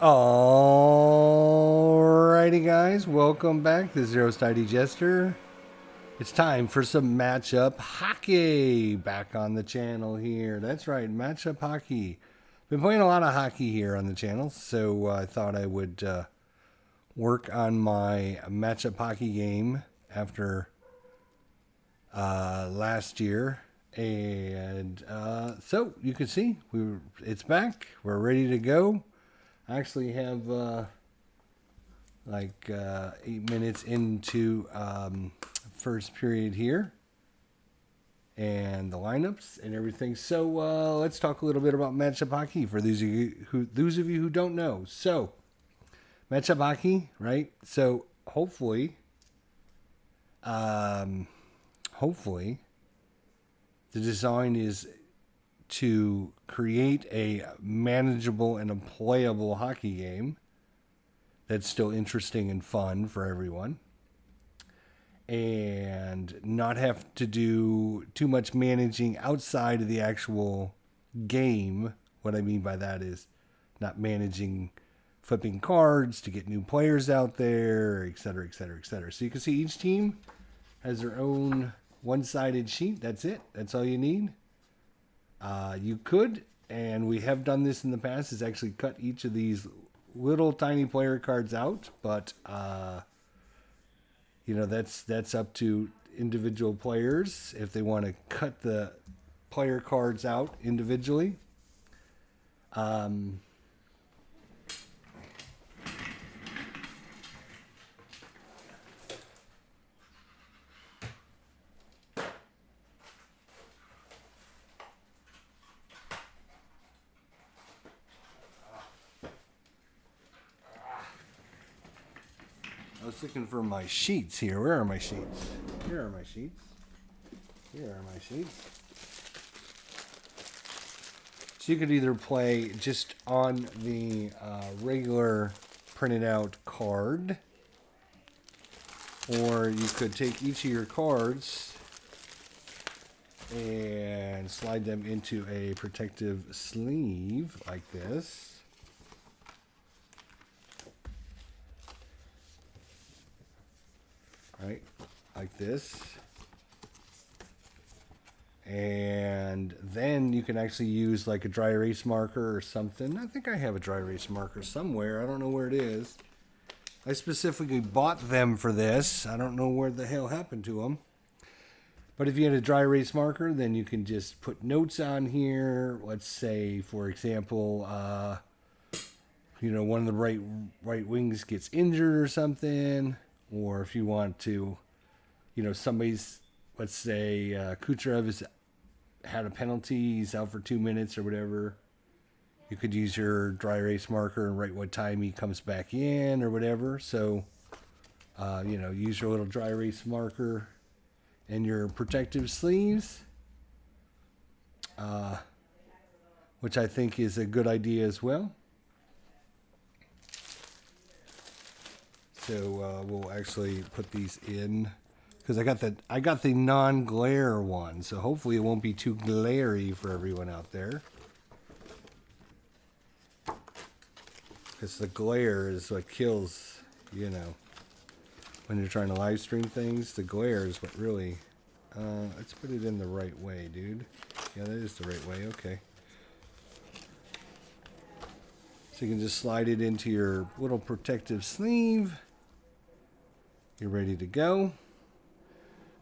Alrighty, guys, welcome back. This is IDJESTER. It's time for some matchup hockey back on the channel here. That's right, matchup hockey. Been playing a lot of hockey here on the channel, so I thought I would work on my matchup hockey game after last year. And so you can see it's back. We're ready to go. I actually have 8 minutes into first period here and the lineups and everything. So let's talk a little bit about matchup hockey for those of you who don't know. So matchup hockey, right? So hopefully the design is to create a manageable and a playable hockey game that's still interesting and fun for everyone, and not have to do too much managing outside of the actual game. What I mean by that is not managing flipping cards to get new players out there, et cetera, et cetera, et cetera. So you can see each team has their own one-sided sheet. That's it. That's all you need. You could, and we have done this in the past, is actually cut each of these little tiny player cards out, but that's up to individual players if they want to cut the player cards out individually. I was looking for my sheets here. Where are my sheets? Here are my sheets. Here are my sheets. So you could either play just on the regular printed out card, or you could take each of your cards and slide them into a protective sleeve like this. Right, like this. And then you can actually use like a dry erase marker or something. I think I have a dry erase marker somewhere. I don't know where it is. I specifically bought them for this. I don't know where the hell happened to them. But if you had a dry erase marker, then you can just put notes on here. Let's say, for example, one of the right wings gets injured or something. Or if you want to, somebody's, let's say Kucherov has had a penalty, he's out for 2 minutes or whatever. You could use your dry erase marker and write what time he comes back in or whatever. So, use your little dry erase marker and your protective sleeves, which I think is a good idea as well. So we'll actually put these in because I got the non-glare one, so hopefully it won't be too glary for everyone out there. Because the glare is what kills, when you're trying to live stream things. The glare is what really. Let's put it in the right way, dude. Yeah, that is the right way. Okay. So you can just slide it into your little protective sleeve. You're ready to go.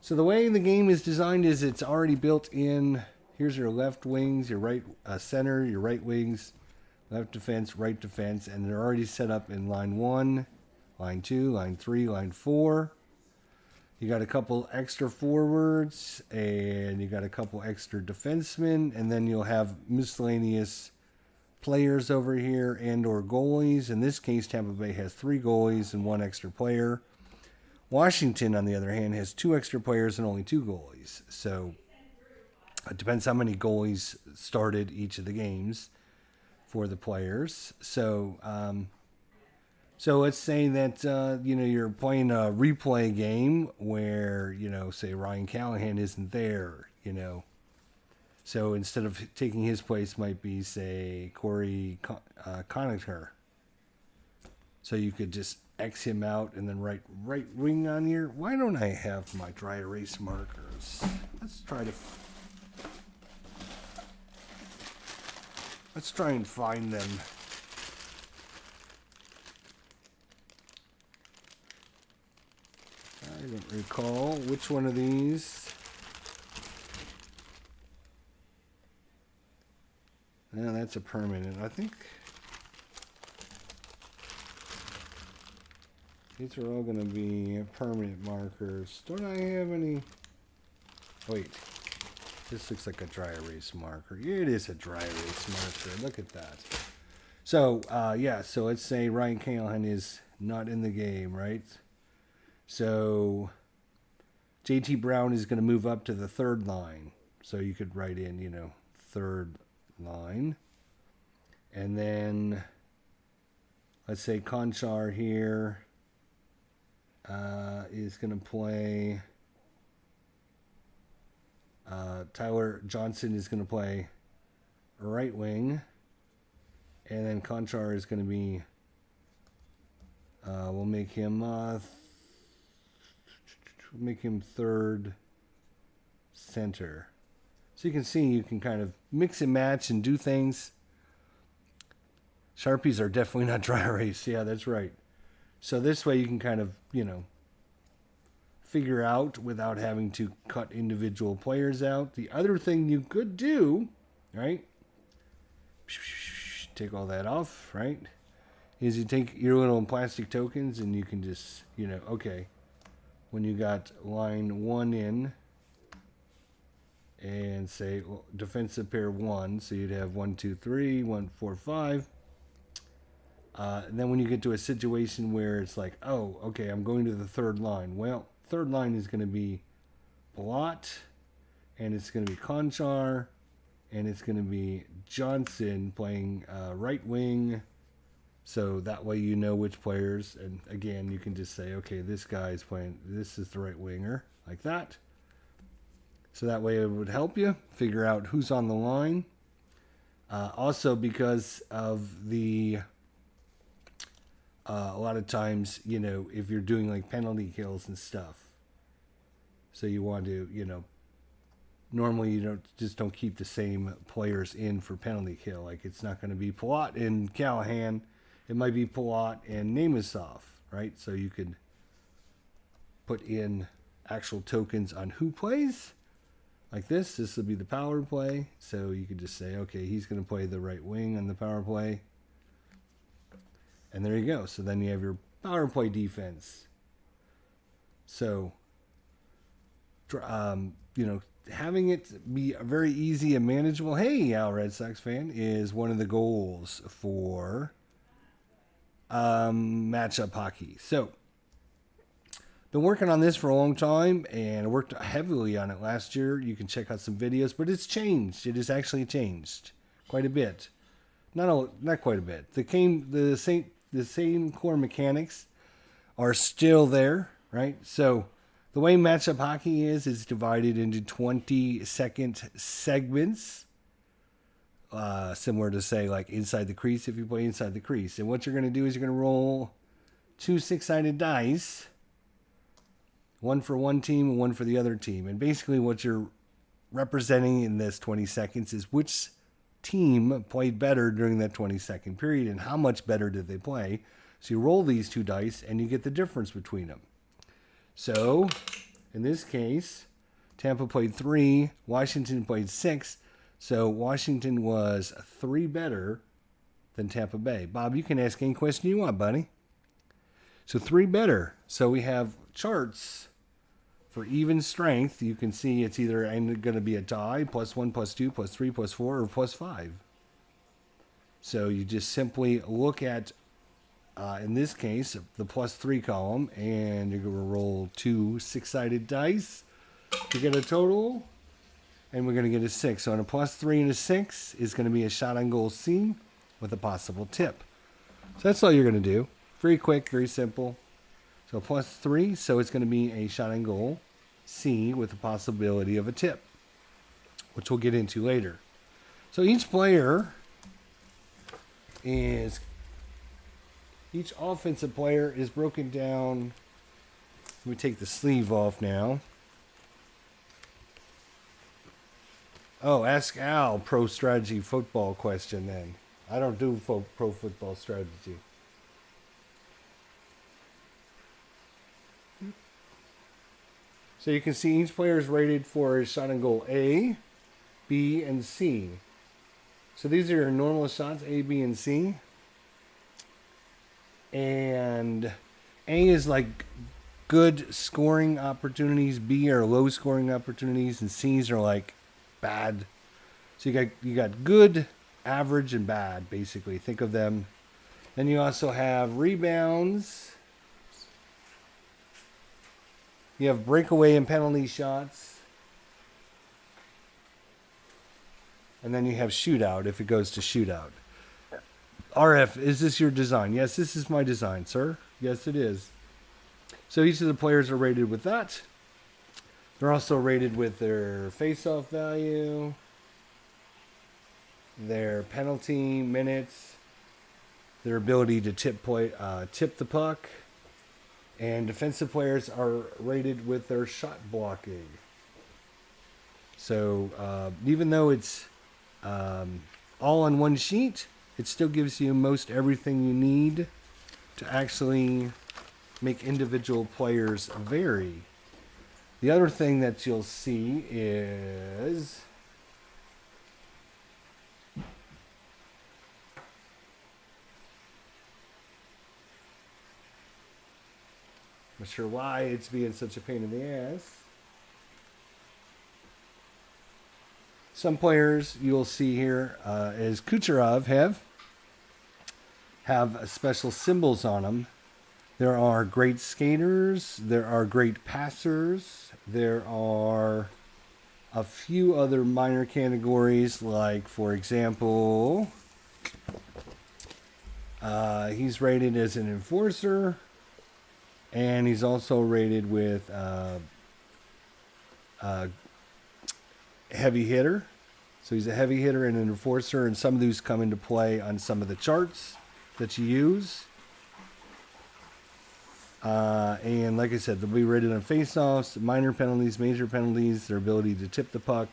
So the way the game is designed is it's already built in. Here's your left wings, your right center, your right wings, left defense, right defense, and they're already set up in line 1, line 2, line 3, line 4. You got a couple extra forwards, and you got a couple extra defensemen, and then you'll have miscellaneous players over here and or goalies. In this case, Tampa Bay has 3 goalies and 1 extra player. Washington, on the other hand, has 2 extra players and only 2 goalies. So it depends how many goalies started each of the games for the players. So let's say that you're playing a replay game where say Ryan Callahan isn't there. So instead of taking his place, might be say Corey Connaughton. So you could just X him out and then write right wing on here. Why don't I have my dry erase markers? Let's try and find them. I don't recall which one of these. No, that's a permanent. I think these are all going to be permanent markers. Don't I have any? Wait. This looks like a dry erase marker. It is a dry erase marker. Look at that. So, yeah. So let's say Ryan Callahan is not in the game, right? So JT Brown is going to move up to the third line. So you could write in, you know, third line. And then let's say Conchar here is going to play. Tyler Johnson is going to play right wing. And then Conchar is going to be, we'll make him third center. So you can see you can kind of mix and match and do things. Sharpies are definitely not dry erase. Yeah, that's right. So this way you can kind of, you know, figure out without having to cut individual players out. The other thing you could do, right? Take all that off, right? Is you take your little plastic tokens and you can just, you know, okay. When you got line 1 in and say defensive pair 1, so you'd have 1, 2, 3, 1, 4, 5. And then when you get to a situation where it's like, oh, okay, I'm going to the third line. Well, third line is going to be Blot, and it's going to be Conchar, and it's going to be Johnson playing right wing. So that way you know which players, and again, you can just say, okay, this guy's playing, this is the right winger, like that. So that way it would help you figure out who's on the line. Also, because of the, a lot of times, you know, if you're doing like penalty kills and stuff, so you want to, you know, normally you don't keep the same players in for penalty kill. Like it's not going to be Palat and Callahan. It might be Palat and Nemesov, right? So you could put in actual tokens on who plays. Like this. This will be the power play. So you could just say, okay, he's going to play the right wing on the power play. And there you go. So then you have your power play defense. So, you know, having it be very easy and manageable. Hey, Al Red Sox fan, is one of the goals for matchup hockey. So, been working on this for a long time, and I worked heavily on it last year. You can check out some videos, but it's changed. It has actually changed quite a bit. Not quite a bit. The same core mechanics are still there, right? So the way matchup hockey is divided into 20-second segments. Similar to, say, like inside the crease, if you play inside the crease. And what you're going to do is you're going to roll 2 6-sided dice, one for one team and one for the other team. And basically what you're representing in this 20 seconds is which team played better during that 20-second period and how much better did they play. So you roll these 2 dice and you get the difference between them. So in this case, Tampa played 3, Washington played 6. So Washington was 3 better than Tampa Bay. Bob, you can ask any question you want, buddy. So 3 better. So we have charts for even strength. You can see it's either going to be a tie, +1, +2, +3, +4, or +5. So you just simply look at, in this case, the +3 column, and you're going to roll 2 6-sided dice to get a total. And we're going to get a 6. So on a +3 and a 6 is going to be a shot on goal C with a possible tip. So that's all you're going to do. Very quick, very simple. So +3, so it's going to be a shot on goal C with the possibility of a tip, which we'll get into later. So each player is Each offensive player is broken down. Let me take the sleeve off now. Oh, ask Al pro strategy football question then. I don't do pro football strategy. So you can see each player is rated for a shot and goal A, B, and C. So these are your normal shots, A, B, and C. And A is like good scoring opportunities, B are low scoring opportunities, and C's are like bad. So you got good, average, and bad, basically. Think of them. Then you also have rebounds. You have breakaway and penalty shots. And then you have shootout if it goes to shootout. RF, is this your design? Yes, this is my design, sir. Yes, it is. So each of the players are rated with that. They're also rated with their face-off value, their penalty minutes, their ability to tip the puck, and defensive players are rated with their shot blocking. So even though it's all on one sheet, it still gives you most everything you need to actually make individual players vary. The other thing that you'll see is I'm not sure why it's being such a pain in the ass. Some players you'll see here, as Kucherov have special symbols on them. There are great skaters. There are great passers. There are a few other minor categories, like, for example, he's rated as an enforcer, and he's also rated with heavy hitter. So he's a heavy hitter and an enforcer, and some of these come into play on some of the charts that you use. And like I said, they'll be rated on face-offs, minor penalties, major penalties, their ability to tip the puck,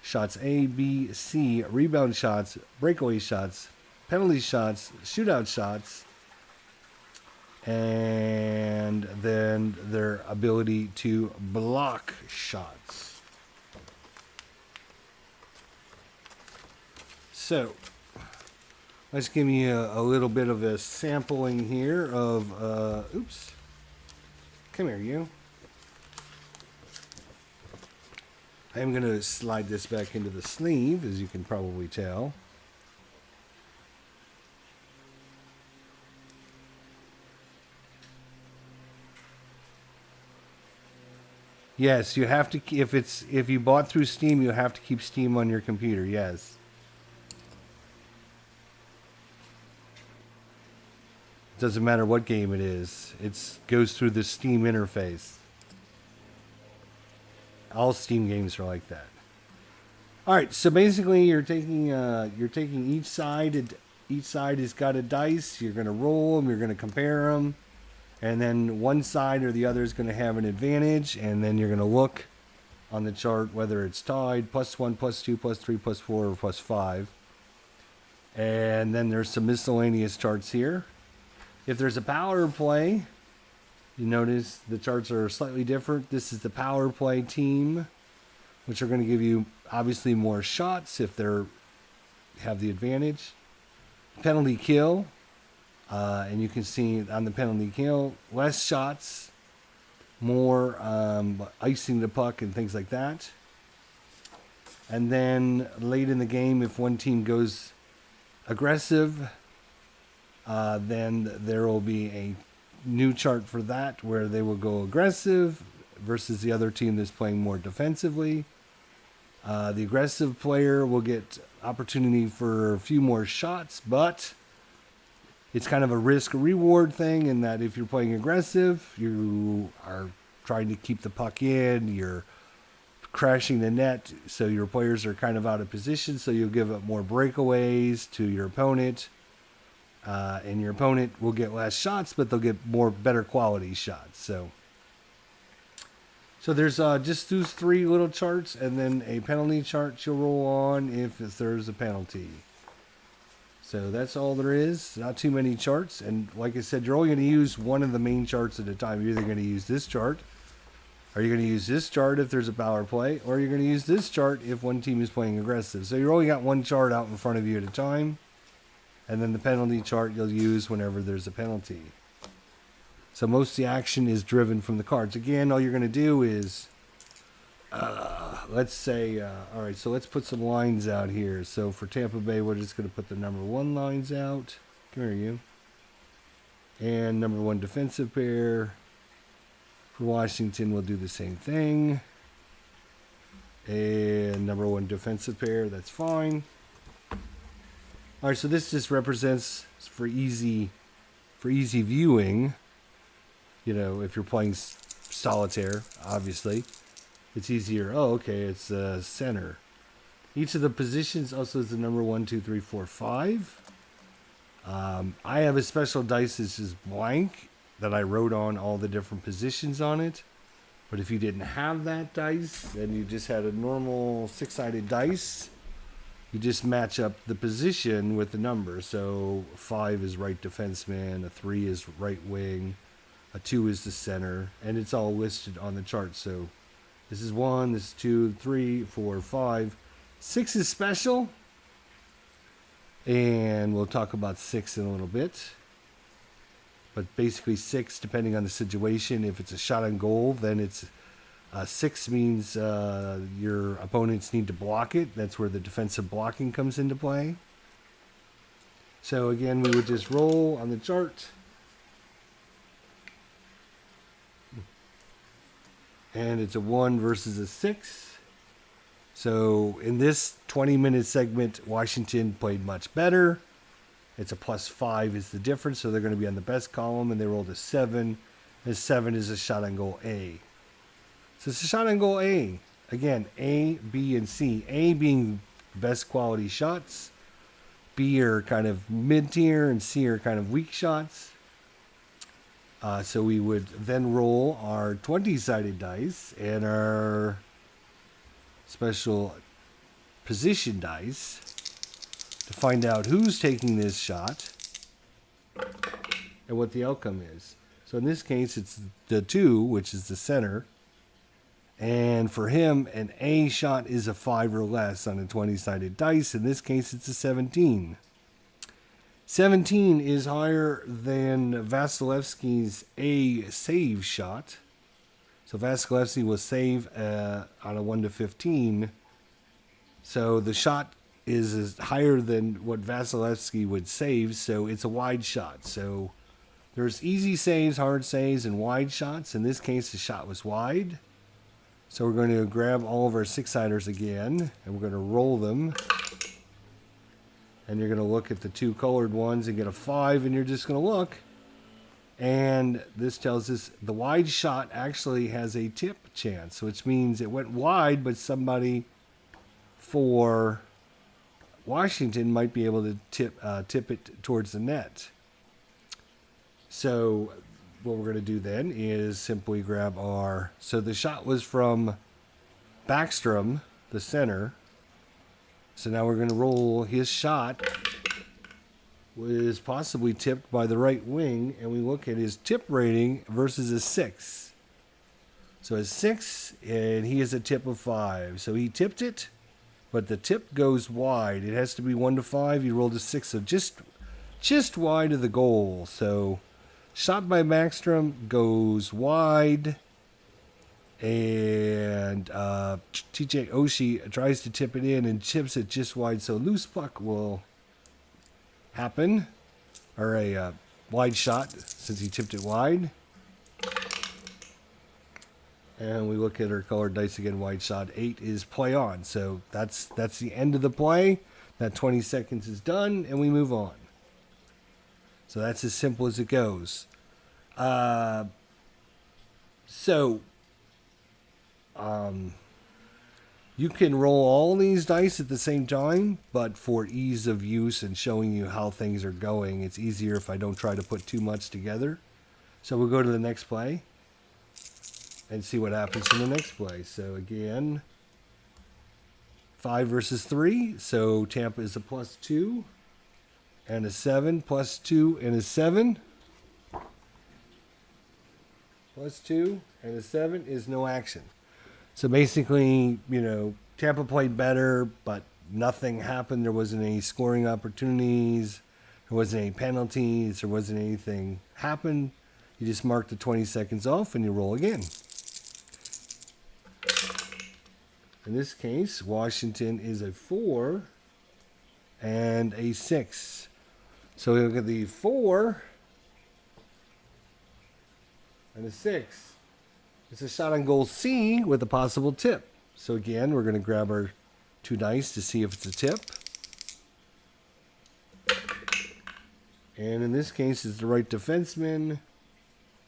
shots A, B, C, rebound shots, breakaway shots, penalty shots, shootout shots, and then their ability to block shots. So let's give you a little bit of a sampling here of, oops, come here, you. I am going to slide this back into the sleeve, as you can probably tell. Yes, you have to, if you bought through Steam, you have to keep Steam on your computer, yes. Doesn't matter what game it is. It goes through the Steam interface. All Steam games are like that. All right, so basically you're taking each side. Each side has got a dice. You're going to roll them. You're going to compare them, and then one side or the other is going to have an advantage. And then you're going to look on the chart whether it's tied, +1, +2, +3, +4, or +5. And then there's some miscellaneous charts here. If there's a power play, you notice the charts are slightly different. This is the power play team, which are going to give you obviously more shots if they have the advantage. Penalty kill, and you can see on the penalty kill, less shots, more icing the puck and things like that. And then late in the game, if one team goes aggressive, then there will be a new chart for that where they will go aggressive versus the other team that's playing more defensively. The aggressive player will get opportunity for a few more shots, but it's kind of a risk-reward thing in that if you're playing aggressive, you are trying to keep the puck in, you're crashing the net, so your players are kind of out of position, so you'll give up more breakaways to your opponent. and your opponent will get less shots, but they'll get better quality shots. So there's just those 3 little charts, and then a penalty chart you'll roll on if there's a penalty. So that's all there is. Not too many charts, and like I said, you're only going to use one of the main charts at a time. You're either going to use this chart, or you're going to use this chart if there's a power play, or you're going to use this chart if one team is playing aggressive. So you've only got one chart out in front of you at a time, and then the penalty chart you'll use whenever there's a penalty. So most of the action is driven from the cards. Again, all you're going to do is, let's say, all right, so let's put some lines out here. So for Tampa Bay, we're just going to put the number 1 lines out. Come here, you. And number 1 defensive pair. For Washington, we'll do the same thing. And number 1 defensive pair, that's fine. All right, so this just represents for easy viewing. You know, if you're playing solitaire, obviously, it's easier. Oh, okay, it's center. Each of the positions also is the number 1, 2, 3, 4, 5. I have a special dice that's just blank that I wrote on all the different positions on it. But if you didn't have that dice, then you just had a normal 6-sided dice. You just match up the position with the number. So 5 is right defenseman, a 3 is right wing, a 2 is the center, and it's all listed on the chart. So this is 1, this is 2, 3, 4, 5. 6 is special, and we'll talk about 6 in a little bit. But basically 6, depending on the situation, if it's a shot on goal, then it's 6 means your opponents need to block it. That's where the defensive blocking comes into play. So again, we would just roll on the chart. And it's a 1 versus a 6. So in this 20-minute segment, Washington played much better. It's a +5 is the difference, so they're going to be on the best column, and they rolled a 7. And 7 is a shot on goal A. So it's a shot on goal A. Again, A, B, and C. A being best quality shots. B are kind of mid-tier, and C are kind of weak shots. So we would then roll our 20-sided dice and our special position dice to find out who's taking this shot and what the outcome is. So in this case, it's the 2, which is the center. And for him, an A shot is a 5 or less on a 20-sided dice. In this case, it's a 17. 17 is higher than Vasilevsky's A save shot. So Vasilevsky will save on a 1 to 15. So the shot is higher than what Vasilevsky would save, so it's a wide shot. So there's easy saves, hard saves, and wide shots. In this case, the shot was wide. So we're going to grab all of our 6-siders again, and we're going to roll them. And you're going to look at the 2 colored ones and get a 5, and you're just going to look. And this tells us the wide shot actually has a tip chance, which means it went wide, but somebody for Washington might be able to tip it towards the net. So what we're going to do then is simply grab our... So the shot was from Backstrom, the center. So now we're going to roll his shot was possibly tipped by the right wing, and we look at his tip rating versus a 6. So a 6, and he has a tip of 5. So he tipped it, but the tip goes wide. It has to be 1 to 5. He rolled a 6, so just wide of the goal. So shot by Backstrom goes wide, and TJ Oshie tries to tip it in and chips it just wide. So loose puck will happen, or a wide shot since he tipped it wide. And we look at our colored dice again. Wide shot 8 is play on. So that's the end of the play. That 20 seconds is done, and we move on. So that's as simple as it goes. You can roll all these dice at the same time, but for ease of use and showing you how things are going, it's easier if I don't try to put too much together. So we'll go to the next play and see what happens in the next play. So again, 5 versus 3. So Tampa is a +2 and a 7, +2 and a 7. +2 and a 7 is no action. So basically, you know, Tampa played better, but nothing happened. There wasn't any scoring opportunities. There wasn't any penalties. There wasn't anything happened. You just mark the 20 seconds off and you roll again. In this case, Washington is a 4 and a 6. So we look at the 4 and a 6. It's a shot on goal C with a possible tip. So again, we're going to grab our 2 dice to see if it's a tip. And in this case, it's the right defenseman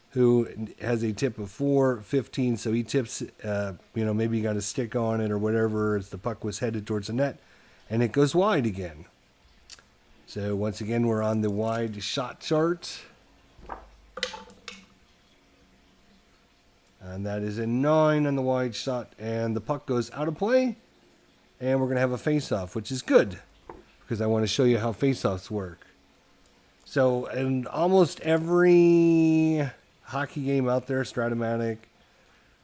who has a tip of 4-15. So he tips, you know, maybe he got a stick on it or whatever as the puck was headed towards the net. And it goes wide again. So once again, we're on the wide shot chart. And that is a 9 on the wide shot. And the puck goes out of play. And we're going to have a face-off, which is good, because I want to show you how face-offs work. So in almost every hockey game out there, Stratomatic,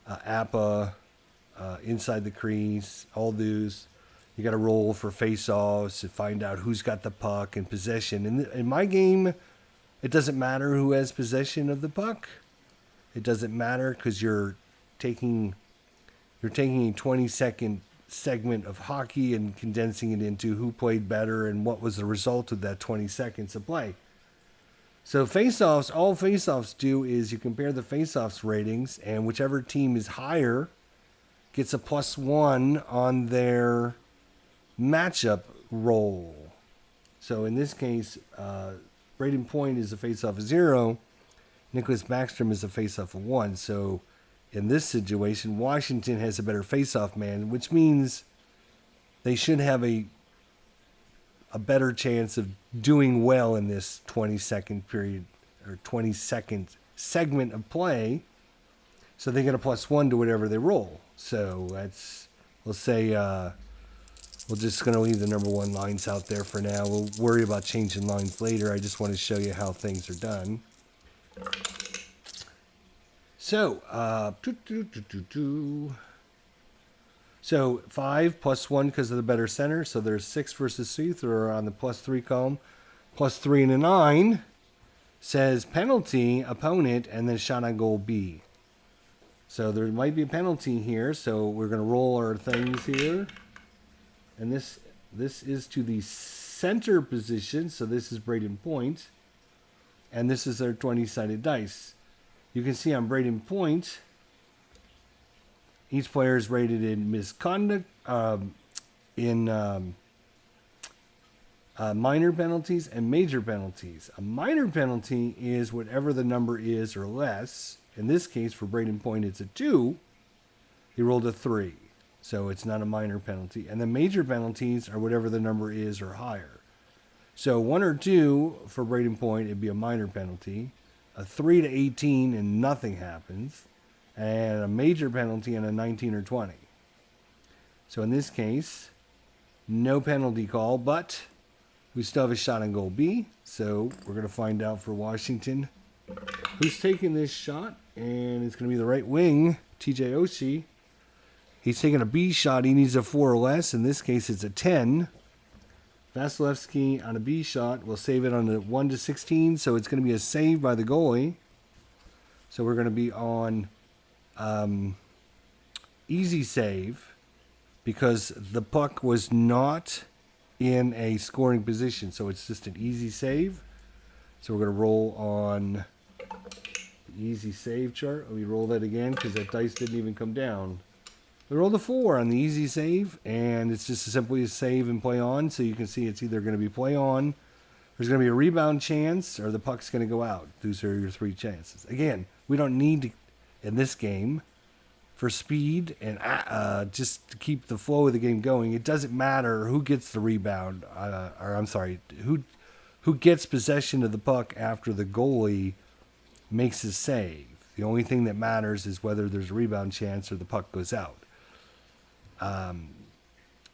APA, Inside the Crease, all those, you got to roll for face-offs to find out who's got the puck and possession. In my game, it doesn't matter who has possession of the puck. It doesn't matter because you're taking a 20-second segment of hockey and condensing it into who played better and what was the result of that 20 seconds of play. So face-offs, all face-offs do is you compare the face-offs ratings, and whichever team is higher gets a +1 on their matchup roll. So in this case, Braden Point is a face-off of 0. Nicholas Backstrom is a face-off of 1. So in this situation, Washington has a better face-off man, which means they should have a better chance of doing well in this 20-second period or 20-second segment of play. So they get a +1 to whatever they roll. So that's, we'll say, we're just going to leave the number 1 lines out there for now. We'll worry about changing lines later. I just want to show you how things are done. So, so 5 +1 because of the better center. So there's 6 versus 3. They're on the +3 column. +3 and a 9 says penalty, opponent, and then shot on goal B. So there might be a penalty here. So we're going to roll our things here. And this is to the center position. So this is Braden Point. And this is their 20-sided dice. You can see on Braden Point, each player is rated in misconduct, in minor penalties and major penalties. A minor penalty is whatever the number is or less. In this case, for Braden Point, it's a 2. He rolled a 3. So it's not a minor penalty. And the major penalties are whatever the number is or higher. So 1 or 2 for Braden Point, it'd be a minor penalty. A 3 to 18 and nothing happens. And a major penalty and a 19 or 20. So in this case, no penalty call, but we still have a shot on goal B. So we're going to find out for Washington who's taking this shot. And it's going to be the right wing, TJ Oshie. He's taking a B shot. He needs a 4 or less. In this case, it's a 10. Vasilevsky on a B shot will save it on a 1 to 16, so it's going to be a save by the goalie. So we're going to be on easy save because the puck was not in a scoring position, so it's just an easy save. So we're going to roll on the easy save chart. We roll that again because that dice didn't even come down. We rolled a 4 on the easy save, and it's just simply a save and play on. So you can see it's either going to be play on, there's going to be a rebound chance, or the puck's going to go out. Those are your 3 chances. Again, we don't need to, in this game, for speed and just to keep the flow of the game going. It doesn't matter who gets the rebound, or I'm sorry, who gets possession of the puck after the goalie makes his save. The only thing that matters is whether there's a rebound chance or the puck goes out.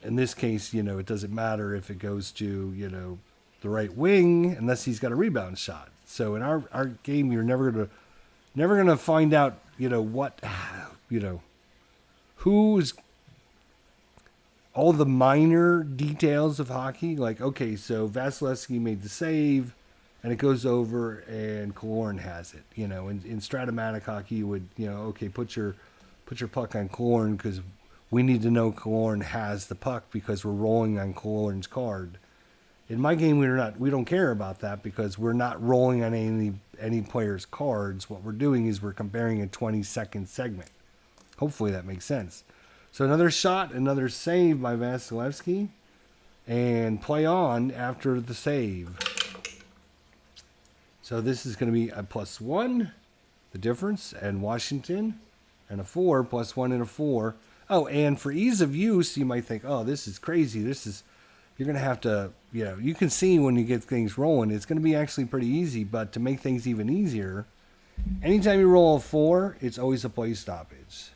In this case, it doesn't matter if it goes to, the right wing unless he's got a rebound shot. So in our game, you're never gonna find out, who's all the minor details of hockey. Like, okay, so Vasilevsky made the save, and it goes over, and Killorn has it. In Stratomatic hockey, you would, okay, put your puck on Killorn because we need to know Killorn has the puck because we're rolling on Killorn's card. In my game, we don't care about that because we're not rolling on any player's cards. What we're doing is we're comparing a 20-second segment. Hopefully that makes sense. So another shot, another save by Vasilevsky, and play on after the save. So this is going to be a +1, the difference, and Washington, and a 4, +1 and a 4. Oh, and for ease of use, you might think, oh, this is crazy. You're going to have to, you can see when you get things rolling, it's going to be actually pretty easy. But to make things even easier, anytime you roll a 4, it's always a play stoppage.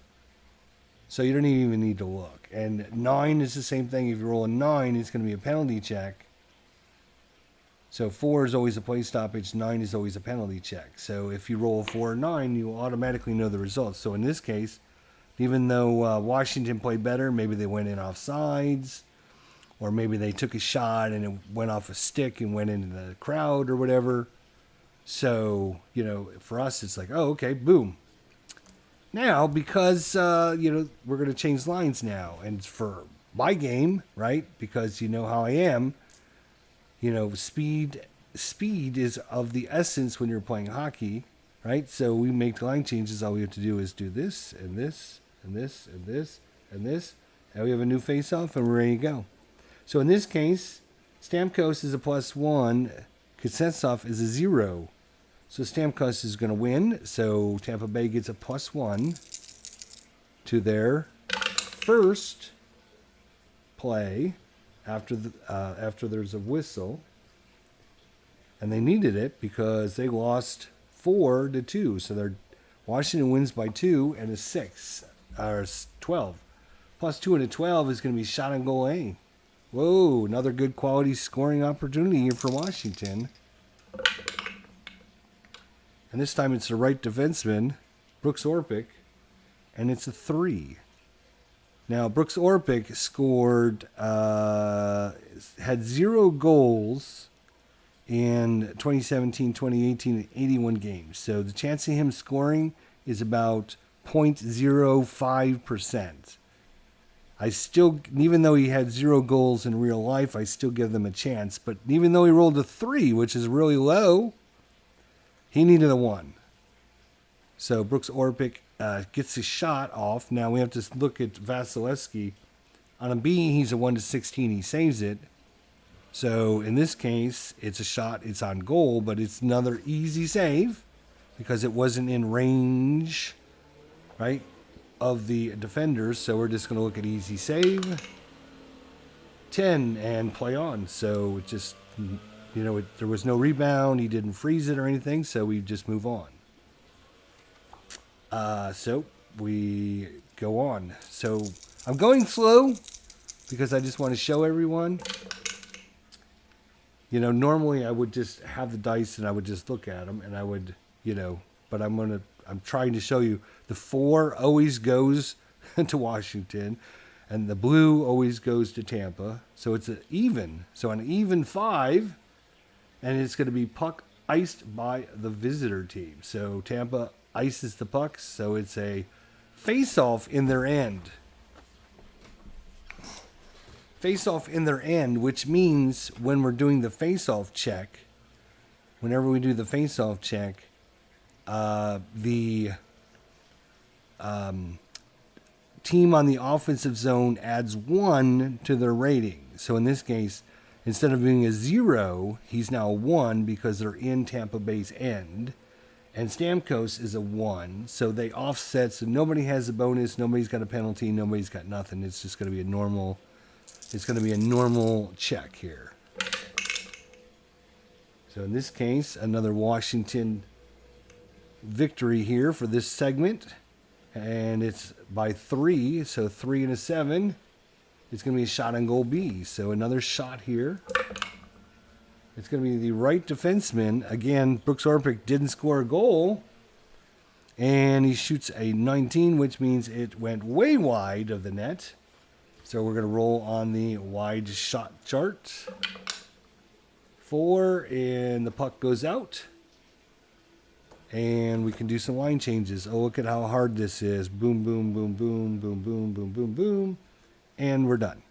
So you don't even need to look. And 9 is the same thing. If you roll a 9, it's going to be a penalty check. So 4 is always a play stoppage. 9 is always a penalty check. So if you roll a 4 or 9, you will automatically know the results. So in this case, even though Washington played better, maybe they went in offsides, or maybe they took a shot and it went off a stick and went into the crowd or whatever. So, for us, it's like, oh, okay, boom. Now, because, we're going to change lines now. And for my game, right, because you know how I am, speed is of the essence when you're playing hockey, right? So we make line changes. All we have to do is do this and this and this and this and this. And we have a new face-off and we're ready to go. So in this case, Stamkos is a +1, Kuznetsov is a 0. So Stamkos is going to win. So Tampa Bay gets a +1 to their first play after there's a whistle. And they needed it because they lost 4-2. So Washington wins by 2 and a 6, or 12. +2 and a 12 is going to be shot on goal A. Whoa, another good quality scoring opportunity here for Washington. And this time it's the right defenseman, Brooks Orpik, and it's a 3. Now, Brooks Orpik scored, had 0 goals in 2017, 2018, 81 games. So the chance of him scoring is about 0.05%. Even though he had 0 goals in real life, I still give them a chance. But even though he rolled a 3, which is really low, he needed a 1. So Brooks Orpik gets his shot off. Now we have to look at Vasilevsky. On a B, he's a 1-16. He saves it. So in this case, it's a shot. It's on goal, but it's another easy save because it wasn't in range, right, of the defenders. So we're just going to look at easy save. 10 and play on. So it just, there was no rebound. He didn't freeze it or anything. So we just move on. So we go on. So I'm going slow because I just want to show everyone. Normally I would just have the dice and I would just look at them and I would, but I'm trying to show you the 4 always goes to Washington and the blue always goes to Tampa. So it's an even. So an even 5, and it's going to be puck iced by the visitor team. So Tampa ices the pucks. So it's a face-off in their end. Face-off in their end, which means when we're doing the face-off check, whenever we do the face-off check, the team on the offensive zone adds 1 to their rating. So in this case, instead of being a 0, he's now a 1 because they're in Tampa Bay's end. And Stamkos is a 1, so they offset. So nobody has a bonus, nobody's got a penalty, nobody's got nothing. It's just going to be a normal. It's going to be a normal check here. So in this case, another Washington victory here for this segment, and it's by 3. So 3 and a 7. It's going to be a shot on goal B. So another shot here. It's going to be the right defenseman. Again, Brooks Orpik didn't score a goal. And he shoots a 19, which means it went way wide of the net. So we're going to roll on the wide shot chart. 4, and the puck goes out. And we can do some line changes. Oh, look at how hard this is. Boom, boom, boom, boom, boom, boom, boom, boom, boom. And we're done.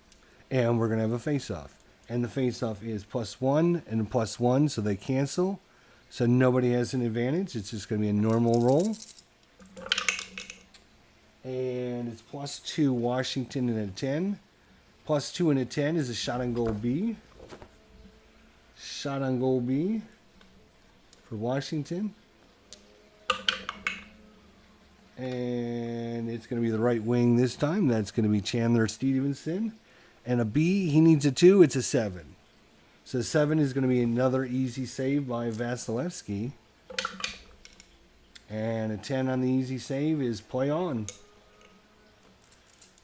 And we're going to have a face-off. And the face-off is +1 and +1, so they cancel. So nobody has an advantage. It's just going to be a normal roll. And it's +2 Washington and a 10. +2 and a 10 is a shot on goal B. Shot on goal B for Washington. And it's going to be the right wing this time. That's going to be Chandler Stevenson. And a B, he needs a 2. It's a 7. So 7 is going to be another easy save by Vasilevsky. And a 10 on the easy save is play on.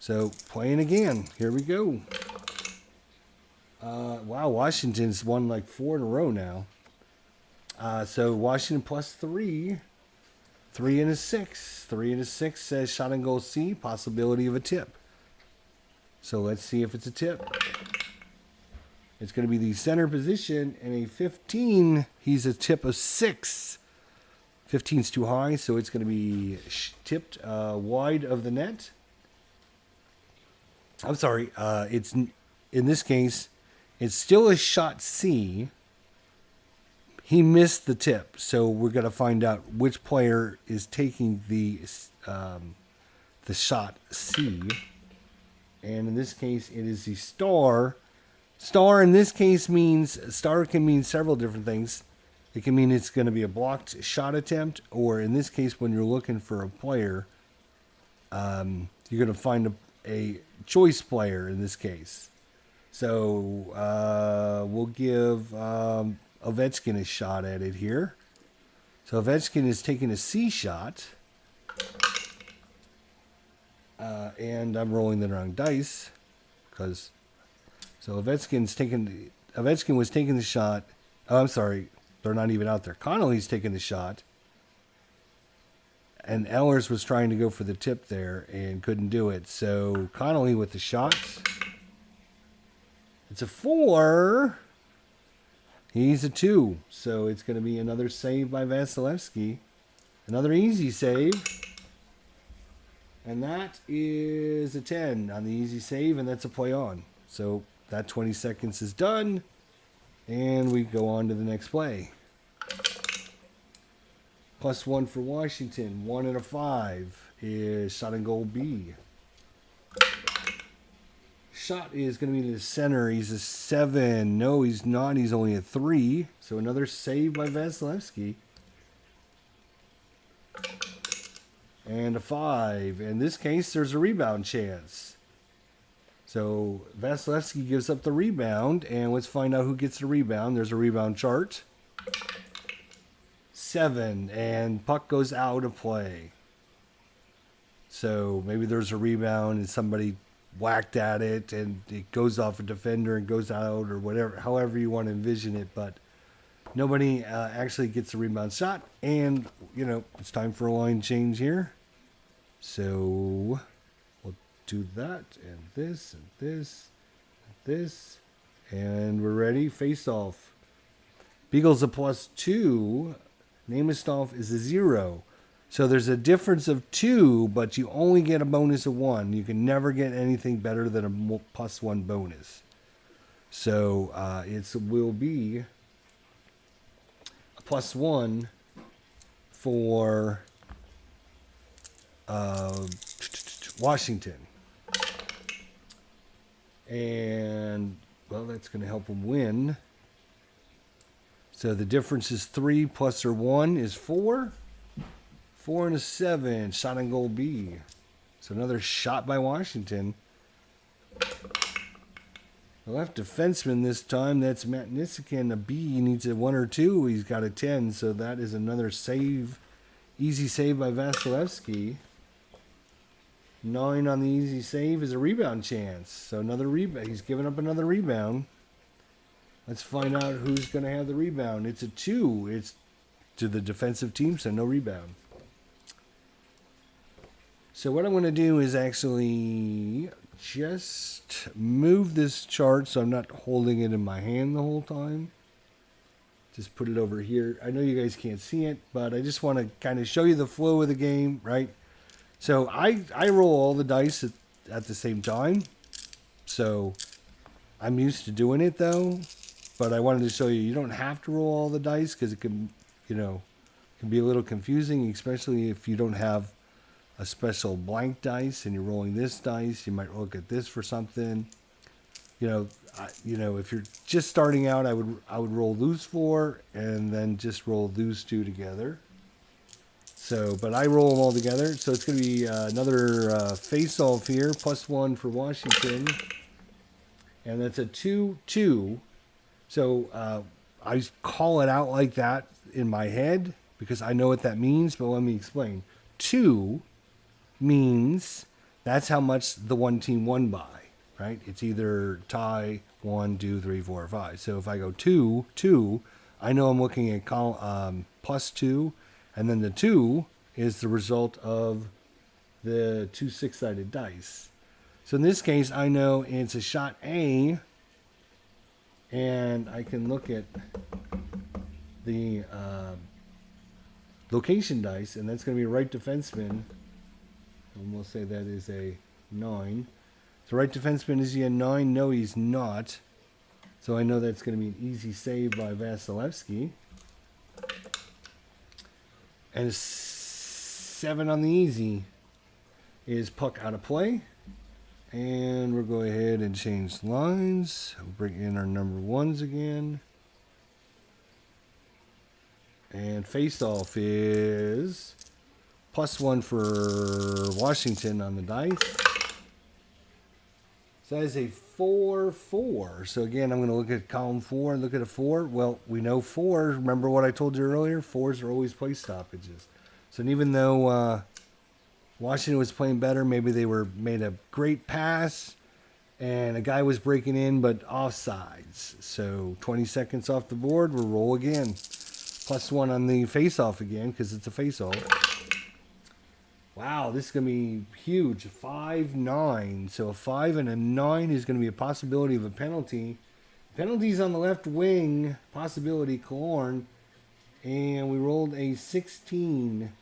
So playing again. Here we go. Wow, Washington's won like 4 in a row now. So Washington +3. 3 and a 6. 3 and a 6 says shot on goal C. Possibility of a tip. So let's see if it's a tip. It's going to be the center position, and a 15. He's a tip of 6. 15's too high, so it's going to be tipped wide of the net. I'm sorry. It's in this case, it's still a shot C. He missed the tip, so we're going to find out which player is taking the shot C. And in this case, it is the star. Star in this case means, star can mean several different things. It can mean it's going to be a blocked shot attempt, or in this case, when you're looking for a player, you're going to find a choice player in this case. So we'll give Ovechkin a shot at it here. So Ovechkin is taking a C shot. And I'm rolling the wrong dice because Ovechkin was taking the shot. Oh, I'm sorry, they're not even out there. Connolly's taking the shot, and Ehlers was trying to go for the tip there and couldn't do it. So Connolly with the shot. It's a 4. He's a 2, so it's going to be another save by Vasilevsky, another easy save. And that is a 10 on the easy save, and that's a play on. So that 20 seconds is done, and we go on to the next play. +1 for Washington. 1 and a 5 is shot on goal B. Shot is going to be to the center. He's a 7. No, he's not. He's only a 3. So another save by Vasilevsky. And a 5. In this case, there's a rebound chance. So Vasilevsky gives up the rebound, and let's find out who gets the rebound. There's a rebound chart. 7, and puck goes out of play. So maybe there's a rebound and somebody whacked at it and it goes off a defender and goes out, or whatever, however you want to envision it. But nobody actually gets a rebound shot, and it's time for a line change here. So we'll do that, and this, and this, and this, and we're ready. Face off. Beagle's a +2. Namestov is a 0. So there's a difference of 2, but you only get a bonus of 1. You can never get anything better than a +1 bonus. So it will be a +1 for Washington. And, well, that's going to help them win. So the difference is 3 plus or 1 is 4. 4 and a 7. Shot on goal B. So another shot by Washington. The left defenseman this time, that's Matt Niskanen. A B, he needs a 1 or 2. He's got a 10, so that is another save. Easy save by Vasilevsky. 9 on the easy save is a rebound chance. So another rebound. He's given up another rebound. Let's find out who's going to have the rebound. It's a 2. It's to the defensive team, so no rebound. So what I'm going to do is actually just move this chart so I'm not holding it in my hand the whole time. Just put it over here. I know you guys can't see it, but I just want to kind of show you the flow of the game, right? So I roll all the dice at the same time. So I'm used to doing it though, but I wanted to show you don't have to roll all the dice because it can, can be a little confusing, especially if you don't have a special blank dice and you're rolling this dice. You might look at this for something. If you're just starting out, I would roll those 4 and then just roll those 2 together. So, but I roll them all together. So it's going to be another face-off here, +1 for Washington. And that's a 2-2. So I call it out like that in my head because I know what that means, but let me explain. 2 means that's how much the one team won by, right? It's either tie, 1, 2, 3, 4, 5. So if I go 2, I know I'm looking at +2. And then the 2 is the result of the 2 6-sided dice. So in this case, I know it's a shot A, and I can look at the location dice, and that's going to be a right defenseman. And we'll say that is a 9. So right defenseman, is he a 9? No, he's not. So I know that's going to be an easy save by Vasilevsky. And a 7 on the easy is puck out of play. And we'll go ahead and change lines. We'll bring in our number 1s again. And face-off is +1 for Washington on the dice. So that is a 4-4. So again, I'm going to look at column 4 and look at a 4. Well, we know 4. Remember what I told you earlier? 4s are always play stoppages. So even though Washington was playing better, maybe they made a great pass and a guy was breaking in, but offsides. So 20 seconds off the board, we'll roll again. +1 on the face-off again because it's a face-off. Wow, this is going to be huge. 5-9. So a 5 and a 9 is going to be a possibility of a penalty. Penalties on the left wing. Possibility, Killorn. And we rolled a 16.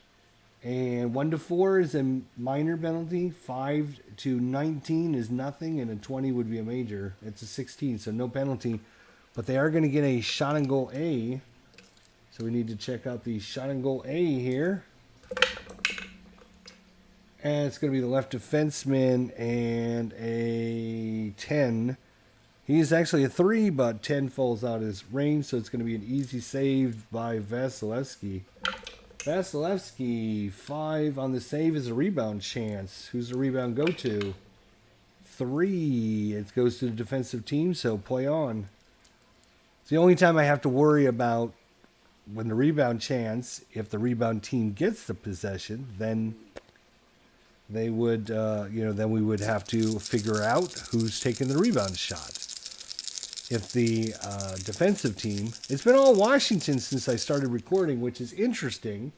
And 1-4 is a minor penalty. 5-19 is nothing. And a 20 would be a major. It's a 16, so no penalty. But they are going to get a shot on goal A. So we need to check out the shot on goal A here. And it's going to be the left defenseman and a 10. He's actually a 3, but 10 falls out of his range, so it's going to be an easy save by Vasilevsky. Vasilevsky, 5 on the save is a rebound chance. Who's the rebound go to? 3. It goes to the defensive team, so play on. It's the only time I have to worry about when the rebound chance, if the rebound team gets the possession, then they would, then we would have to figure out who's taking the rebound shot. If the defensive team, it's been all Washington since I started recording, which is interesting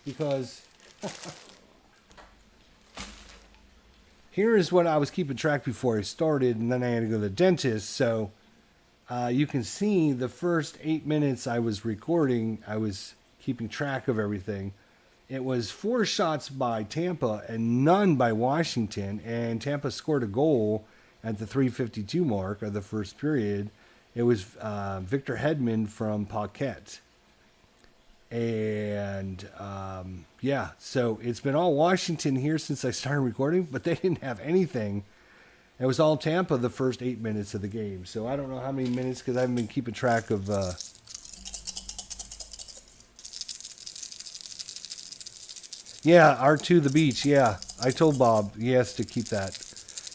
because here is what I was keeping track before I started, and then I had to go to the dentist. So you can see the first 8 minutes I was recording, I was keeping track of everything. It was 4 shots by Tampa and none by Washington, and Tampa scored a goal at the 3:52 mark of the first period. It was Victor Hedman from Paquette. And, so it's been all Washington here since I started recording, but they didn't have anything. It was all Tampa the first 8 minutes of the game. So I don't know how many minutes because I haven't been keeping track of... Yeah, R2 the beach. Yeah, I told Bob he has to keep that.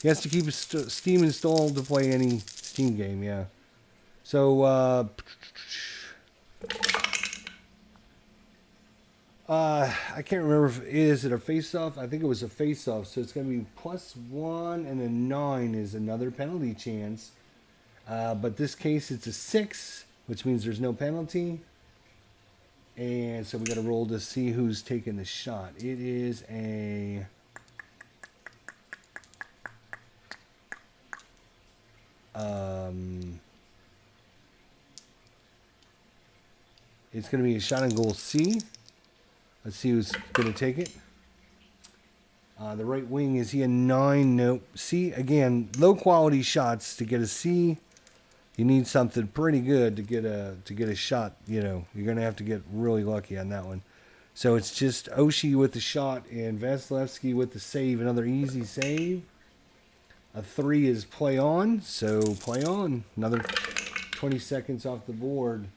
He has to keep Steam installed to play any Steam game. Yeah. So I can't remember if is it a face-off. I think it was a face-off. So it's going to be +1 and a 9 is another penalty chance. But this case it's a 6, which means there's no penalty. And so we got to roll to see who's taking the shot. It is a it's going to be a shot and goal C. Let's see who's going to take it. The right wing, is he a 9? Nope. C, again, low quality shots. To get a C, you need something pretty good to get a shot. You know, you're going to have to get really lucky on that one. So it's just Oshie with the shot and Vasilevsky with the save. Another easy save. A 3 is play on, so play on. Another 20 seconds off the board.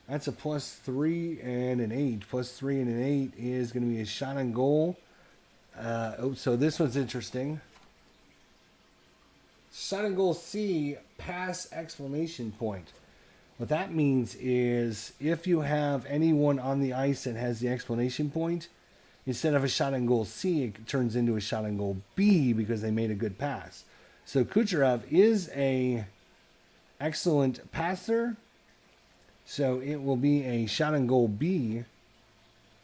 That's a +3 and an 8. +3 and an 8 is going to be a shot on goal. So this one's interesting. Shot on goal C, pass exclamation point. What that means is if you have anyone on the ice that has the exclamation point, instead of a shot on goal C, it turns into a shot on goal B because they made a good pass. So Kucherov is a excellent passer. So it will be a shot on goal B.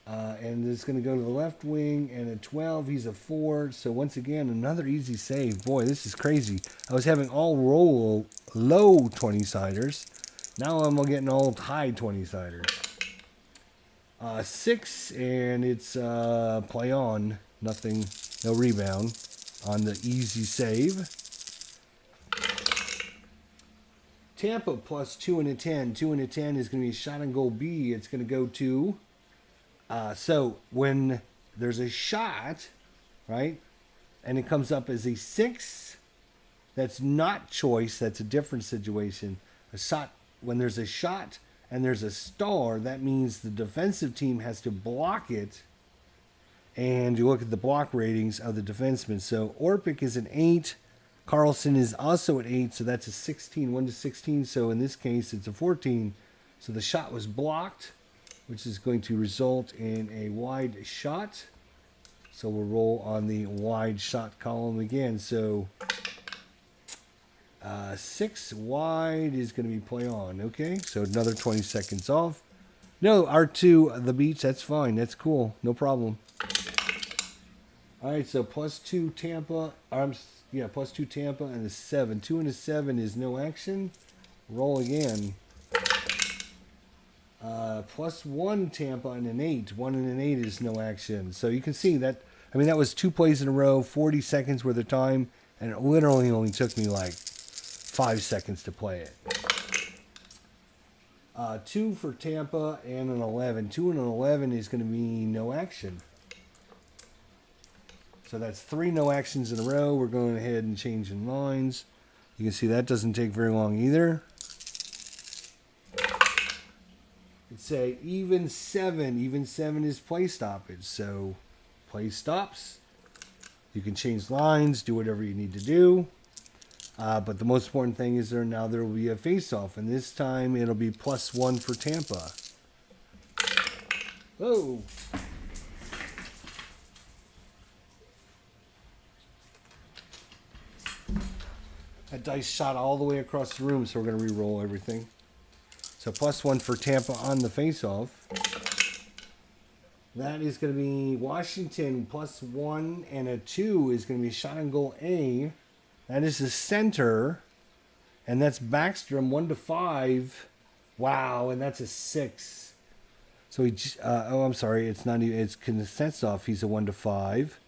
And it's going to go to the left wing, and a 12, he's a 4. So once again, another easy save. Boy, this is crazy. I was having all low 20-siders. Now I'm getting all high 20-siders. 6, and it's play on. Nothing, no rebound on the easy save. Tampa +2 and a 10. 2 and a 10 is going to be a shot on goal B. It's going to go to... so when there's a shot, right, and it comes up as a 6, that's not choice. That's a different situation. A shot, when there's a shot and there's a star, that means the defensive team has to block it. And you look at the block ratings of the defensemen. So Orpik is an 8. Carlson is also an 8. So that's a 16, 1 to 16. So in this case, it's a 14. So the shot was blocked, which is going to result in a wide shot. So we'll roll on the wide shot column again. So 6 wide is going to be play on. Okay, so another 20 seconds off. No, R2, the beach, that's fine. That's cool. No problem. All right, so +2 Tampa. +2 Tampa and a 7. 2 and a 7 is no action. Roll again. +1 Tampa and an 8. 1 and an 8 is no action. So you can see that, I mean, that was 2 plays in a row, 40 seconds worth of time, and it literally only took me like 5 seconds to play it. 2 for Tampa and an 11. 2 and an 11 is going to be no action. So that's 3 no actions in a row. We're going ahead and changing lines. You can see that doesn't take very long either. It's a even 7. Even 7 is play stoppage. So play stops. You can change lines, do whatever you need to do. But the most important thing is there will be a face-off. And this time it'll be +1 for Tampa. Whoa. That dice shot all the way across the room, so we're going to re-roll everything. So +1 for Tampa on the face-off. That is going to be Washington +1 and a 2 is going to be shot on goal A. That is the center. And that's Backstrom 1 to 5. Wow, and that's a 6. So I'm sorry, it's not even, it's Kuznetsov. He's a 1 to 5.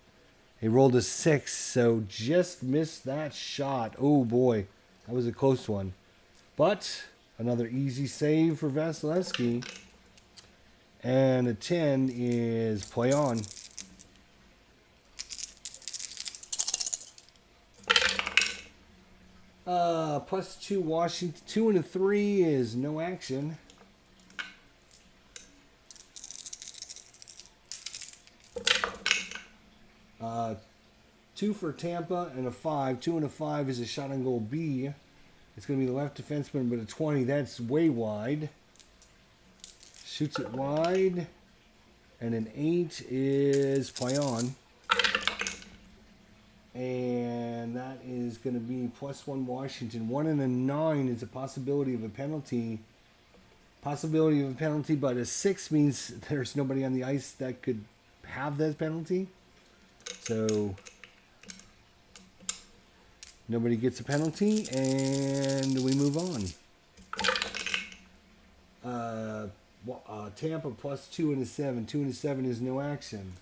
He rolled a 6, so just missed that shot. Oh boy, that was a close one. But another easy save for Vasilevsky. And a 10 is play on. +2 Washington. 2 and a 3 is no action. 2 for Tampa and a 5. 2 and a 5 is a shot on goal B. It's going to be the left defenseman, but a 20. That's way wide. Shoots it wide. And an 8 is play on. And that is going to be +1 Washington. 1 and a 9 is a possibility of a penalty. Possibility of a penalty, but a 6 means there's nobody on the ice that could have that penalty. So nobody gets a penalty, and we move on. Tampa +2 and a 7. 2 and a 7 is no action.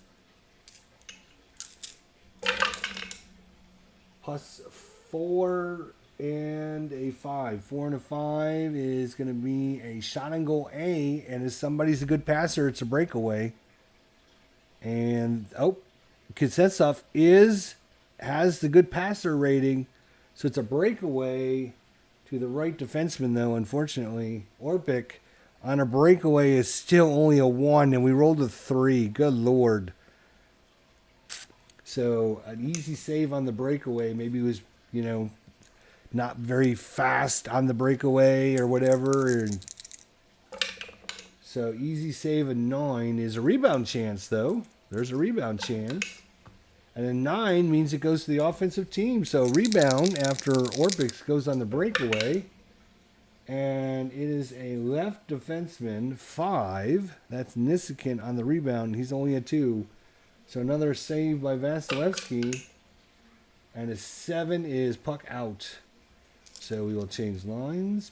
+4 and a 5. 4 and a 5 is going to be a shot on goal A, and if somebody's a good passer, it's a breakaway. And Kuznetsov has the good passer rating, so it's a breakaway to the right defenseman, though, unfortunately. Orpik on a breakaway is still only a 1, and we rolled a 3. Good Lord. So an easy save on the breakaway. Maybe it was, not very fast on the breakaway or whatever. So easy save a 9 is a rebound chance, though. There's a rebound chance. And a 9 means it goes to the offensive team. So rebound after Orpik goes on the breakaway. And it is a left defenseman, 5. That's Niskanen on the rebound. He's only a 2. So another save by Vasilevsky. And a 7 is puck out. So we will change lines.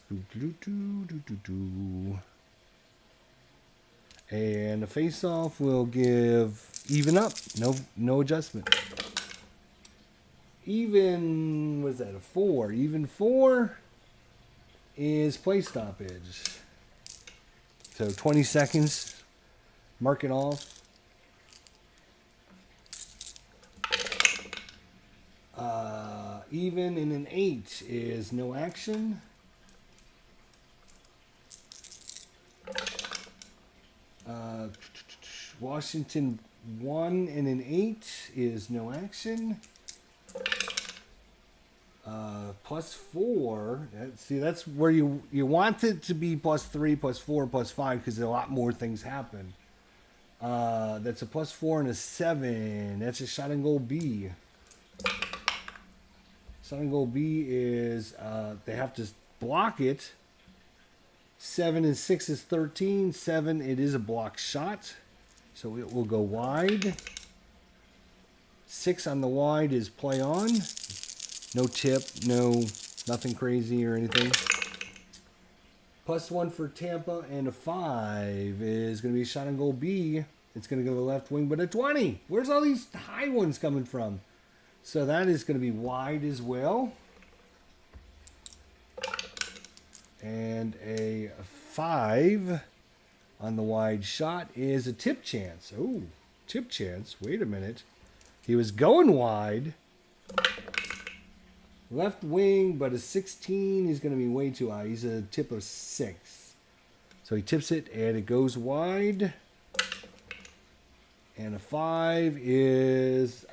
And the face-off will give even up. No adjustment. Even, what is that, a 4? Even 4 is play stoppage. So 20 seconds. Mark it off. Even in an 8 is no action. Washington 1 in an 8 is no action. +4. See, that's where you want it to be +3, +4, +5 because a lot more things happen. That's a +4 and a 7. That's a shot and goal B. Shot and goal B is they have to block it. 7 and 6 is 13. 7, it is a block shot. So it will go wide. 6 on the wide is play on. No tip, nothing crazy or anything. +1 for Tampa, and a 5 is going to be a shot on goal B. It's going to go to the left wing, but a 20. Where's all these high ones coming from? So that is going to be wide as well. And a 5 on the wide shot is a tip chance. Oh, tip chance. Wait a minute. He was going wide. Left wing, but a 16 is going to be way too high. He's a tip of 6. So he tips it, and it goes wide. And a 5 is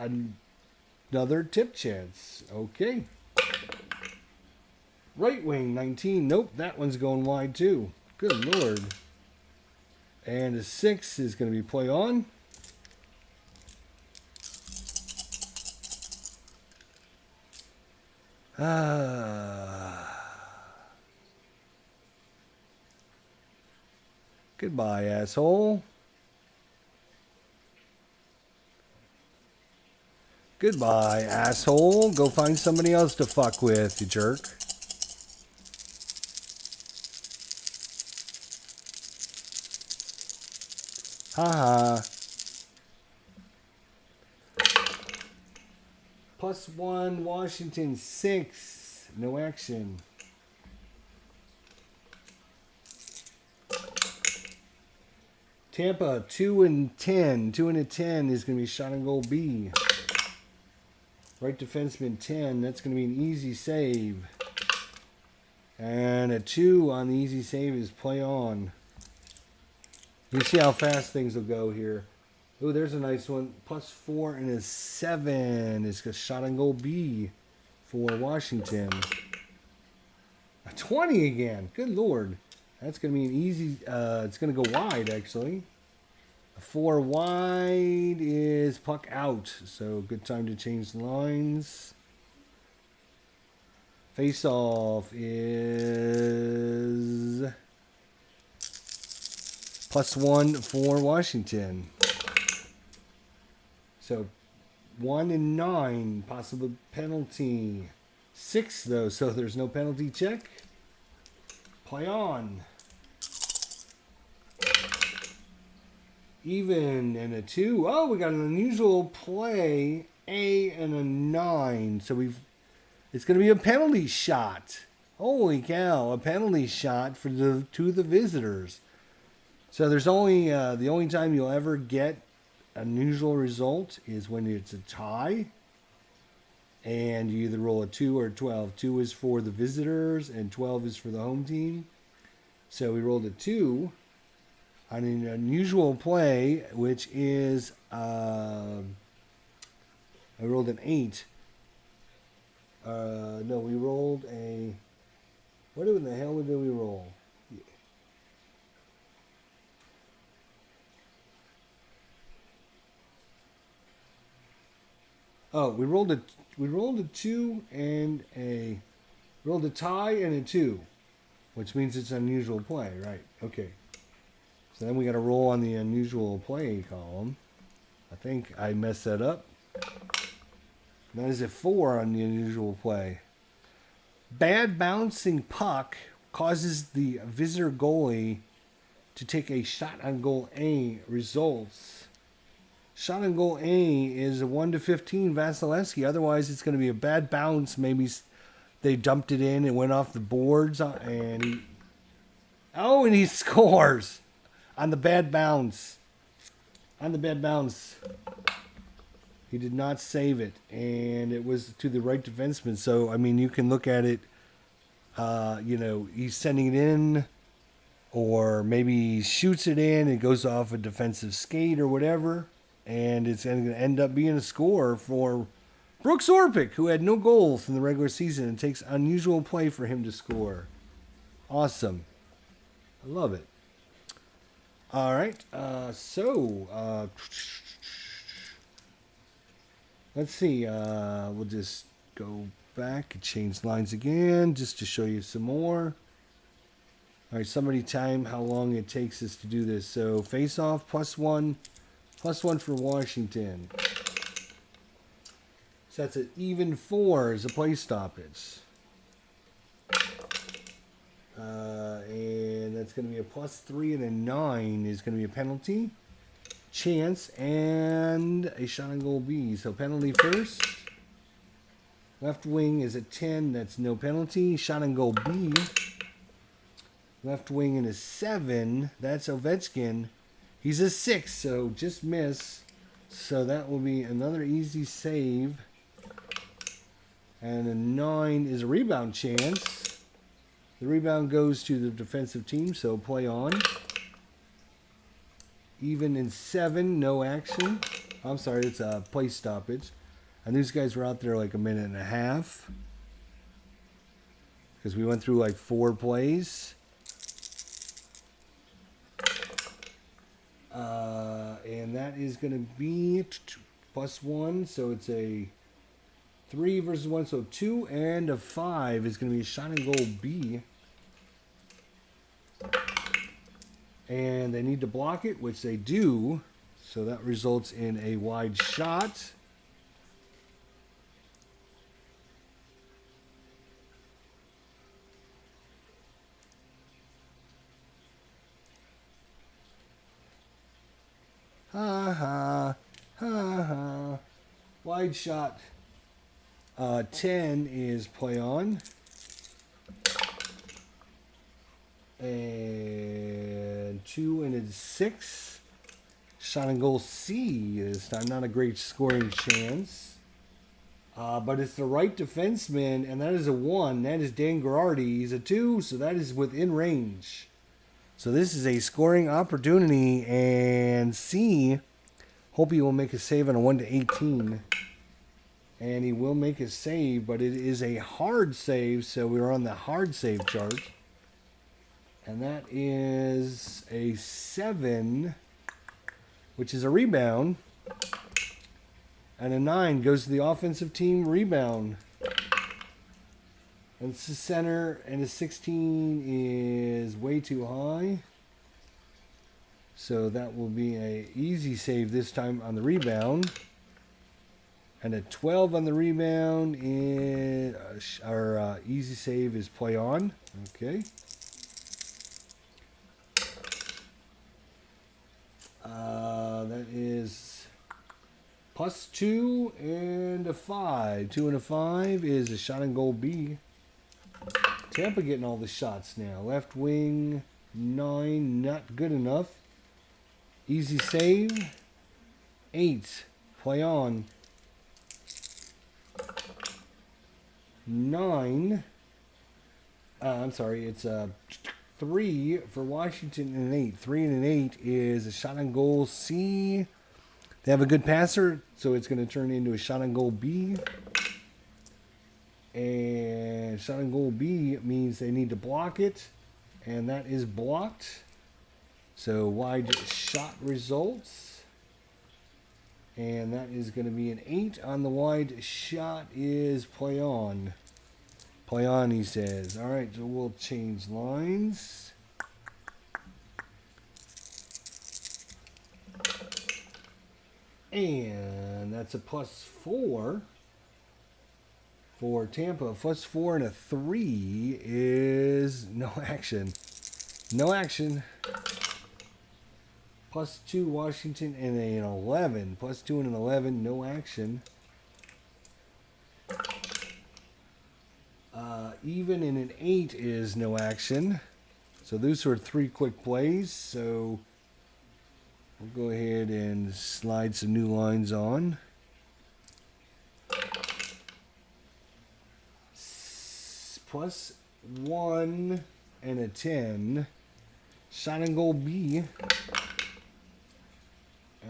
another tip chance. Okay. Right wing, 19. Nope, that one's going wide too. Good Lord. And a 6 is going to be play on. Goodbye, asshole. Goodbye, asshole. Go find somebody else to fuck with, you jerk. Haha. +1, Washington 6. No action. Tampa 2 and 10. 2 and a 10 is going to be shot and goal B. Right defenseman 10. That's going to be an easy save. And a 2 on the easy save is play on. You see how fast things will go here. Oh, there's a nice one. +4 and a 7. It's a shot on goal B for Washington. A 20 again. Good Lord. That's going to be an easy... it's going to go wide, actually. A 4 wide is puck out. So, good time to change the lines. Face-off is... +1 for Washington. So 1 and 9, possible penalty. 6 though, so there's no penalty check. Play on. Even and a 2. Oh, we got an unusual play. A and a 9. So it's going to be a penalty shot. Holy cow, a penalty shot for the visitors. So there's only the only time you'll ever get unusual result is when it's a tie, and you either roll a 2 or a 12. 2 is for the visitors, and 12 is for the home team. So we rolled a 2 on an unusual play, which is I rolled an 8. No, we rolled a... What in the hell did we roll? Oh, we rolled a 2 and rolled a tie and a 2, which means it's an unusual play, right? Okay. So then we got to roll on the unusual play column. I think I messed that up. That is a 4 on the unusual play. Bad bouncing puck causes the visitor goalie to take a shot on goal A. Results. Shot on goal A is a 1-15 Vasilevsky. Otherwise, it's going to be a bad bounce. Maybe they dumped it in and went off the boards, and he scores on the bad bounce. On the bad bounce, he did not save it, and it was to the right defenseman. So I mean, you can look at it. He's sending it in, or maybe he shoots it in. It goes off a defensive skate or whatever. And it's going to end up being a score for Brooks Orpik, who had no goals in the regular season. It takes unusual play for him to score. Awesome. I love it. All right. Let's see. We'll just go back and change lines again just to show you some more. All right. Somebody time how long it takes us to do this. So face off +1. +1 for Washington. So that's an even 4 as a play stoppage. And that's going to be a +3 and a 9 is going to be a penalty. Chance and a shot on goal B. So penalty first. Left wing is a 10. That's no penalty. Shot on goal B. Left wing in a 7. That's Ovechkin. He's a 6, so just miss. So that will be another easy save. And a 9 is a rebound chance. The rebound goes to the defensive team, so play on. Even in 7, no action. I'm sorry, it's a play stoppage. And these guys were out there like a minute and a half. Because we went through like 4 plays. And that is going to be +1, so it's a 3 versus 1, so 2 and a 5 is going to be a shot and goal B. And they need to block it, which they do, so that results in a wide shot. Ha ha, ha ha. Wide shot. 10 is play on. And 2 and it's 6. Shot and goal C is not a great scoring chance. But it's the right defenseman, and that is a 1. That is Dan Girardi. He's a 2, so that is within range. So this is a scoring opportunity, and C Holtby will make a save on a 1-18. And he will make a save, but it is a hard save, so we're on the hard save chart. And that is a 7, which is a rebound. And a 9 goes to the offensive team rebound. And it's the center, and a 16 is way too high. So that will be a easy save this time on the rebound. And a 12 on the rebound is our easy save is play on. Okay. That is +2 and a 5. 2 and a 5 is a shot and goal B. Tampa getting all the shots now. Left wing 9, not good enough. Easy save. 8. Play on. 9. I'm sorry, it's 3 for Washington and an 8. 3 and an 8 is a shot on goal C. They have a good passer, so it's going to turn into a shot on goal B. And shot on goal B means they need to block it, and that is blocked. So wide shot results. And that is going to be an 8 on the wide shot is play on. Play on, he says. All right, so we'll change lines. And that's a +4 for Tampa. +4 and a 3 is no action. No action. +2 Washington and an 11. +2 and an 11, no action. Even in an 8 is no action. So those are 3 quick plays. So we'll go ahead and slide some new lines on. +1 and a 10. Shot and goal B.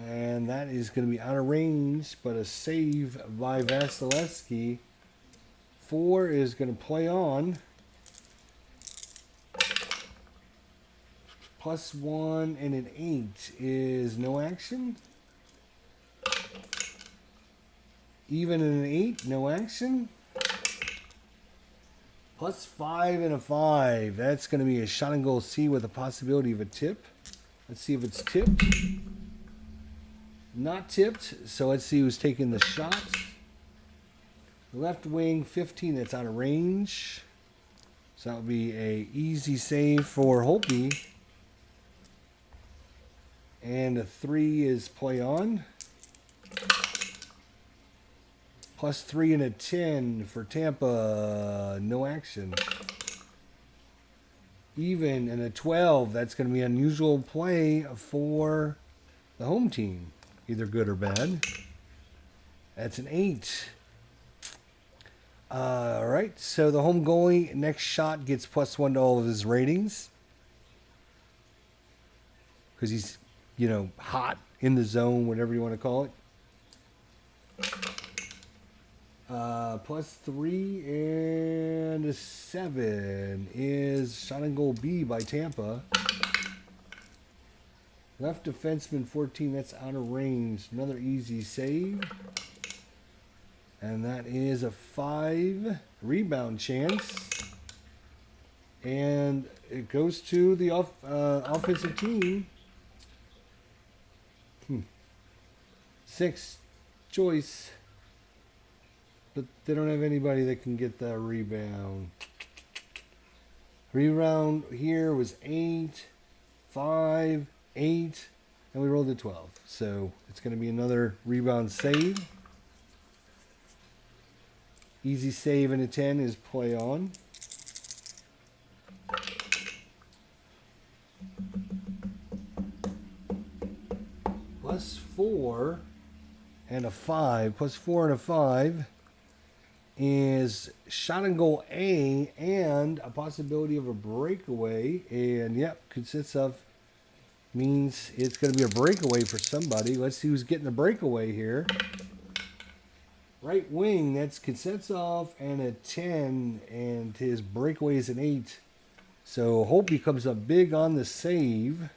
And that is going to be out of range, but a save by Vasilevsky. 4 is going to play on. +1 and an 8 is no action. Even in an 8, no action. +5 and a 5. That's going to be a shot and goal C with a possibility of a tip. Let's see if it's tipped. Not tipped, so let's see who's taking the shot. Left wing 15, that's out of range. So that would be a easy save for Holtby. And a 3 is play on. +3 and a 10 for Tampa, no action. Even and a 12, that's going to be unusual play for the home team. Either good or bad. That's an 8. All right, so the home goalie next shot gets +1 to all of his ratings. Because he's, hot in the zone, whatever you want to call it. +3 and a 7 is shot and goal B by Tampa. Left defenseman 14, that's out of range. Another easy save. And that is a 5 rebound chance. And it goes to the offensive team. 6 choice. But they don't have anybody that can get that rebound. Rebound here was 8, 5, 8, and we rolled a 12. So it's going to be another rebound save. Easy save and a 10 is play on. +4 and a 5. +4 and a 5 is shot and goal A and a possibility of a breakaway. And yep, consists of means it's going to be a breakaway for somebody. Let's see who's getting a breakaway here. Right wing, that's Kuznetsov and a 10, and his breakaway is an 8. So Holtby comes up big on the save.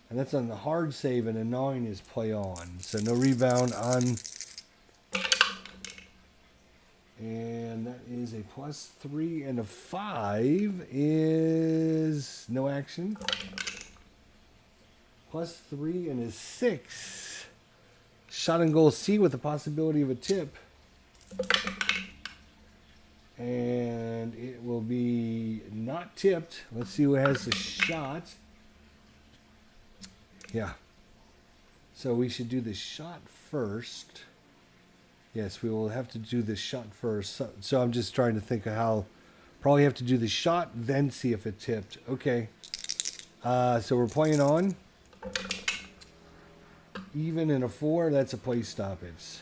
And that's on the hard save, and a 9 is play on. So no rebound on. And that is a +3, and a 5 is no action. +3 and a 6. Shot and goal C with the possibility of a tip. And it will be not tipped. Let's see who has the shot. Yeah. So we should do the shot first. Yes, we will have to do the shot first. So I'm just trying to think of how. Probably have to do the shot, then see if it tipped. Okay. So we're playing on. Even in a 4, that's a play stoppage.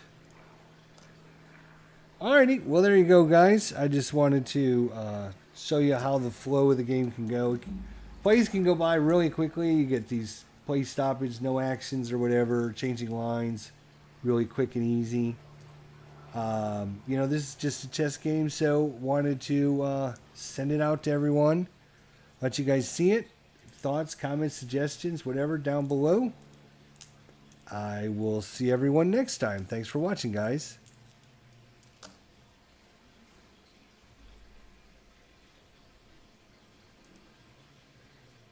Alrighty, well there you go, guys. I just wanted to show you how the flow of the game can go. Plays can go by really quickly. You get these play stoppage, no actions or whatever, changing lines, really quick and easy. You know, this is just a chess game, so wanted to send it out to everyone. Let you guys see it. Thoughts, comments, suggestions, whatever, down below. I will see everyone next time. Thanks for watching, guys.